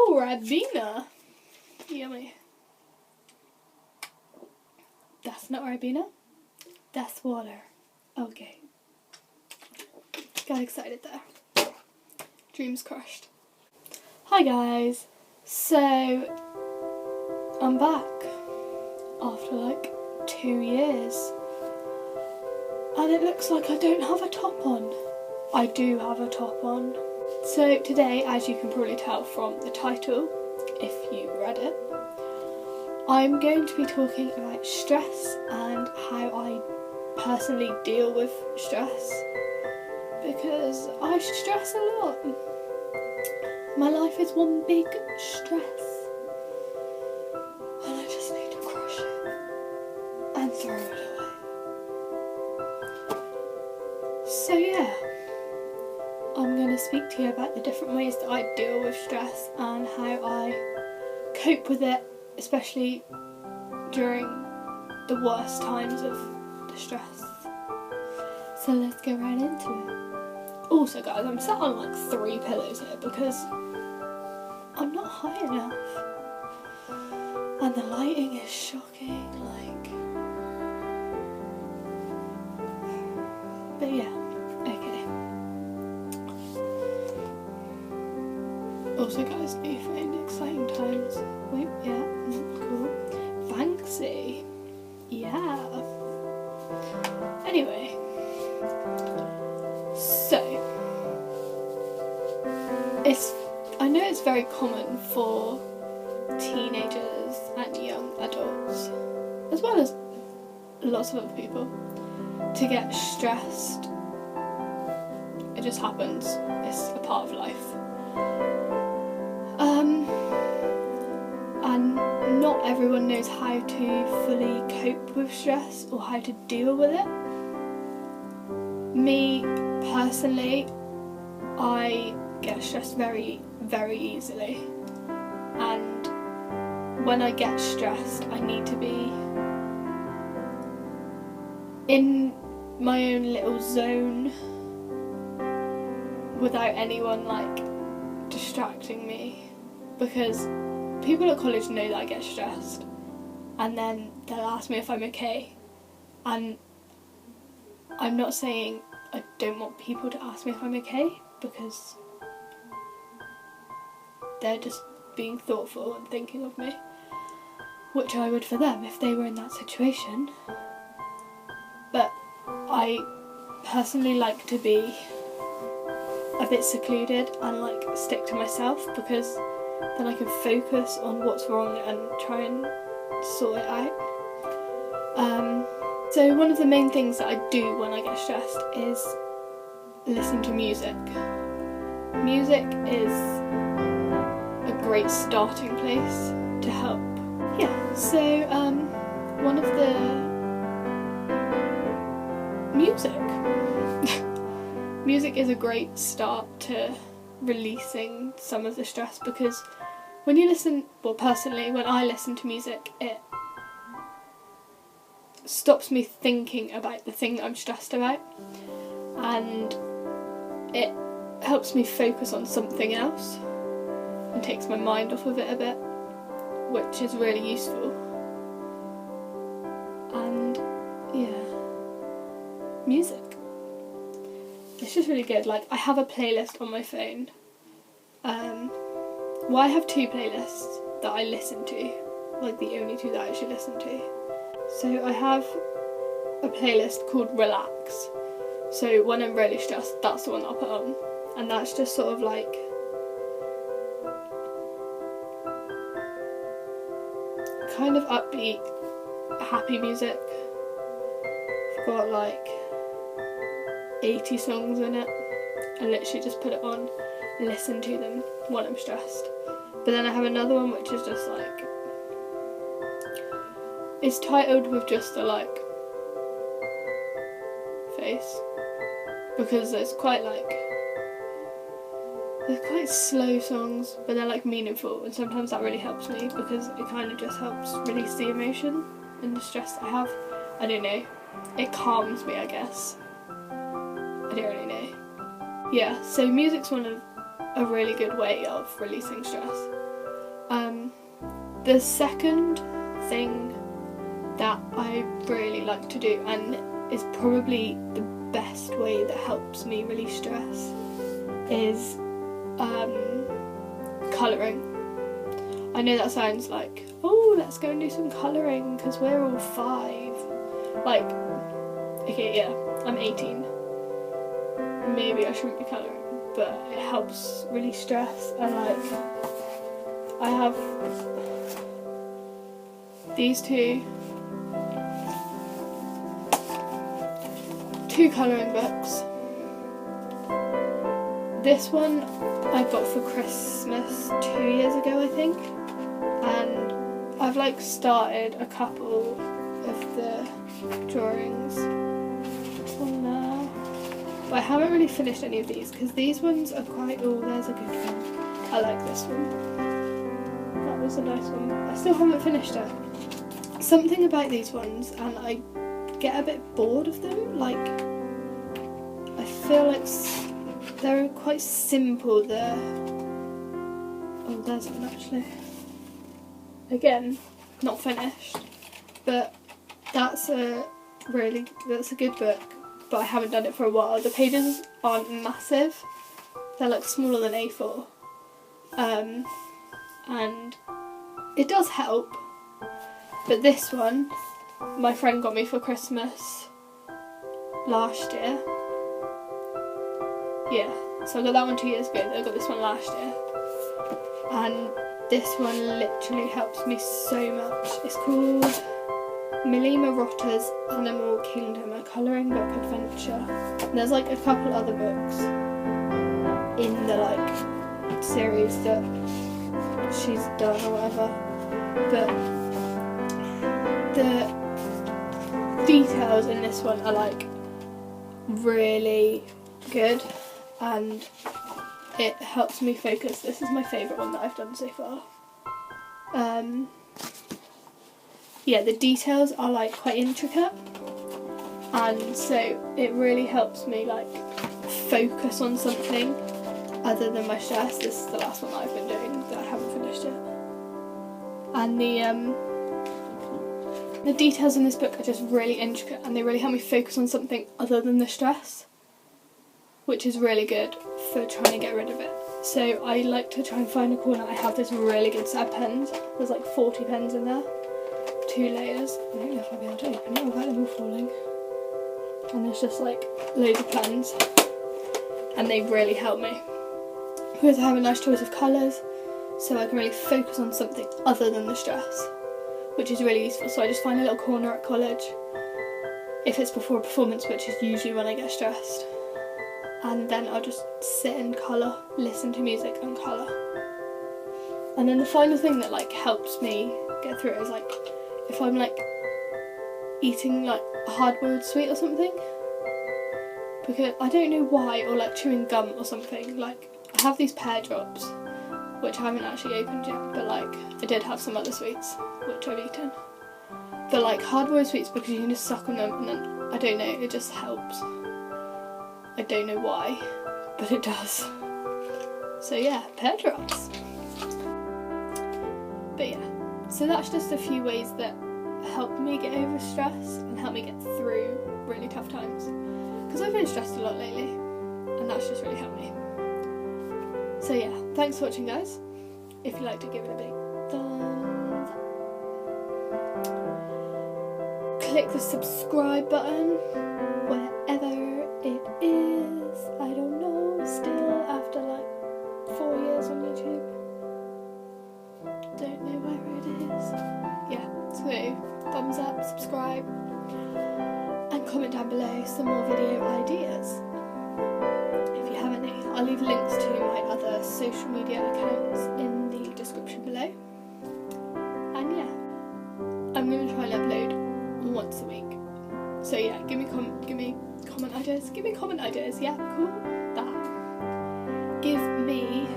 Ooh, Ribena. Yummy. That's not Ribena. That's water. Okay. Got excited there. Dreams crushed. Hi guys. So, I'm back after like 2 years. And it looks like I don't have a top on. I do have a top on. So today, as you can probably tell from the title, if you read it, I'm going to be talking about stress and how I personally deal with stress, because I stress a lot. My life is one big stress and I just need to crush it and throw it away. So yeah, I'm going to speak to you about the different ways that I deal with stress and how I cope with it, especially during the worst times of the stress. So let's get right into it. Also guys, I'm sat on like 3 pillows here because I'm not high enough and the lighting is shocking, like. But yeah, okay. Also guys, new phone, exciting times. Wait, yeah, cool. Fancy. Yeah. Anyway. So, I know it's very common for teenagers and young adults, as well as lots of other people, to get stressed. It just happens. It's a part of life. And not everyone knows how to fully cope with stress or how to deal with it. Me, personally, I get stressed very, very easily. And when I get stressed, I need to be in my own little zone without anyone like distracting me, because people at college know that I get stressed and then they'll ask me if I'm okay, and I'm not saying I don't want people to ask me if I'm okay, because they're just being thoughtful and thinking of me, which I would for them if they were in that situation. But I personally like to be a bit secluded and like stick to myself, because then I can focus on what's wrong and try and sort it out. So one of the main things that I do when I get stressed is listen to music. Music is a great starting place to help. Yeah, so one of the music is a great start to releasing some of the stress, because when you listen, well personally, when I listen to music, it stops me thinking about the thing I'm stressed about, and it helps me focus on something else and takes my mind off of it a bit, which is really useful. And yeah, music, it's just really good. Like, I have a playlist on my phone. Well, I have 2 playlists that I listen to, like the only 2 that I actually listen to. So I have a playlist called Relax. So when I'm really stressed, that's the one I'll put on. And that's just sort of like kind of upbeat, happy music. I've got like 80 songs in it. I literally just put it on, listen to them when I'm stressed. But then I have another one which is just like, it's titled with just the like face, because it's quite like, they're quite slow songs, but they're like meaningful, and sometimes that really helps me because it kind of just helps release the emotion and the stress that I have. I don't know, it calms me, I guess. I don't really know. Yeah, so music's one of a really good way of releasing stress. The second thing that I really like to do, and is probably the best way that helps me release stress, is colouring. I know that sounds like, oh, let's go and do some colouring because we're all 5. Like, okay, yeah, I'm 18. Maybe I shouldn't be colouring, but it helps release stress. And like, I have these two colouring books. This one I got for Christmas 2 years ago, I think, and I've like started a couple of the drawings on there, but I haven't really finished any of these because these ones are quite, oh, there's a good one. I like this one. That was a nice one. I still haven't finished it. Something about these ones, and I get a bit bored of them, like I feel like they're quite simple. Oh, there's one actually. Again, not finished, but that's a good book, but I haven't done it for a while. The pages aren't massive, they're like smaller than A4, and it does help. But this one, my friend got me for Christmas last year. Yeah, so I got that one 2 years ago, I got this one last year. And this one literally helps me so much. It's called Milima Rotter's Animal Kingdom, a colouring book adventure. And there's like a couple other books in the like series that she's done or whatever. But the details in this one are like really good, and it helps me focus. This is my favourite one that I've done so far. Yeah, the details are like quite intricate, and so it really helps me like focus on something other than my stress. This is the last one that I've been doing that I haven't finished yet. And the details in this book are just really intricate, and they really help me focus on something other than the stress, which is really good for trying to get rid of it. So I like to try and find a corner. I have this really good set of pens. There's like 40 pens in there, 2 layers. I don't know if I'll be able to open it without them all falling. And there's just like loads of pens, and they really help me because I have a nice choice of colours, so I can really focus on something other than the stress, which is really useful. So I just find a little corner at college, if it's before a performance, which is usually when I get stressed, and then I'll just sit and colour, listen to music and colour. And then the final thing that like helps me get through it is like if I'm like eating like a hard-boiled sweet or something, because I don't know why, or like chewing gum or something. Like I have these pear drops which I haven't actually opened yet, but like I did have some other sweets which I've eaten. But like hard-boiled sweets, because you can just suck on them and then, I don't know, it just helps. I don't know why, but it does. So yeah, pear drops. But yeah, so that's just a few ways that help me get over stress and help me get through really tough times. Because I've been stressed a lot lately, and that's just really helped me. So yeah, thanks for watching, guys. If you liked it, give it a big thumbs up. Click the subscribe button wherever it is. I don't know, still after like 4 years on YouTube. Don't know where it is. Yeah, so thumbs up, subscribe, and comment down below some more video ideas if you have any. I'll leave links to my other social media accounts in the description below. And yeah, I'm going to try and upload once a week. So yeah, give me comment ideas. Give me comment ideas. Yeah, cool. That. Give me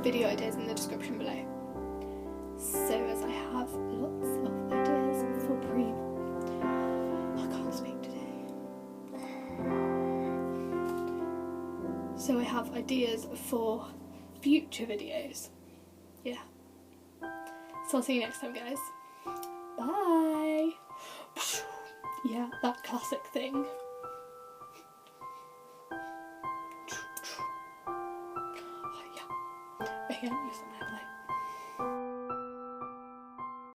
video ideas in the description below, so as I have lots of ideas for I can't speak today. So I have ideas for future videos. Yeah. So I'll see you next time, guys. Bye. Yeah, that classic thing. Oh yeah. Again, use my play.